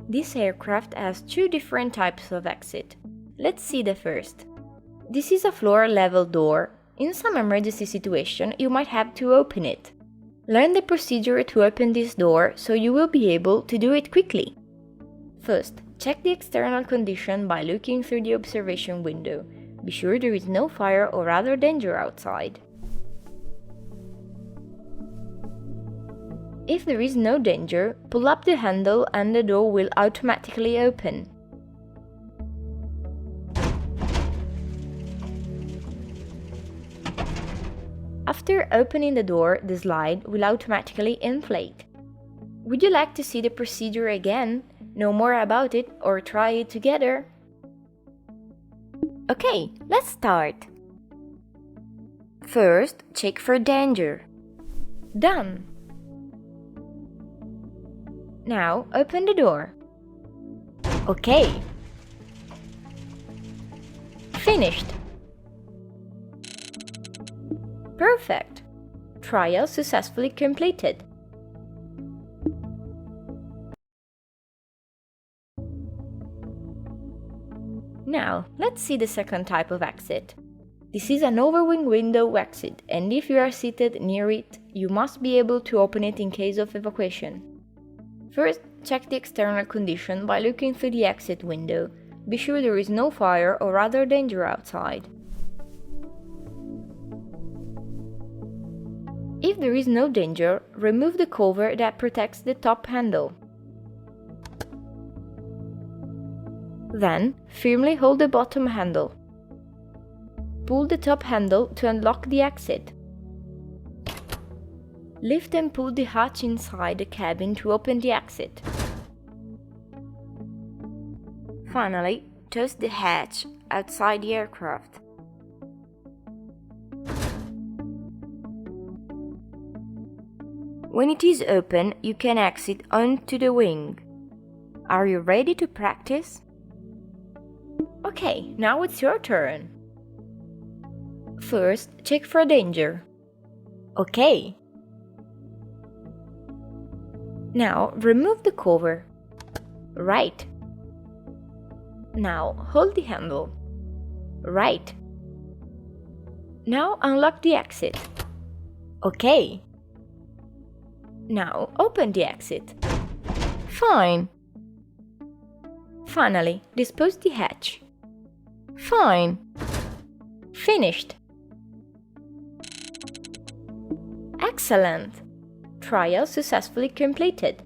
This aircraft has two different types of exit. Let's see the first. This is a floor-level door. In some emergency situation, you might have to open it. Learn the procedure to open this door so you will be able to do it quickly. First, check the external condition by looking through the observation window. Be sure there is no fire or other danger outside. If there is no danger, pull up the handle and the door will automatically open. After opening the door, the slide will automatically inflate. Would you like to see the procedure again, know more about it, or try it together? Okay, let's start. First, check for danger. Done. Now, open the door. Okay. Finished. Perfect. Trial successfully completed. Now, let's see the second type of exit. This is an overwing window exit, and if you are seated near it, you must be able to open it in case of evacuation. First, check the external condition by looking through the exit window. Be sure there is no fire or other danger outside. If there is no danger, remove the cover that protects the top handle. Then, firmly hold the bottom handle. Pull the top handle to unlock the exit. Lift and pull the hatch inside the cabin to open the exit. Finally, toast the hatch outside the aircraft. When it is open, you can exit onto the wing. Are you ready to practice? Okay, now it's your turn. First, check for danger. Okay. Now, remove the cover. Right. Now, hold the handle. Right. Now, unlock the exit. Okay. Now, open the exit. Fine. Finally, dispose the hatch. Fine. Finished. Excellent. Trial successfully completed.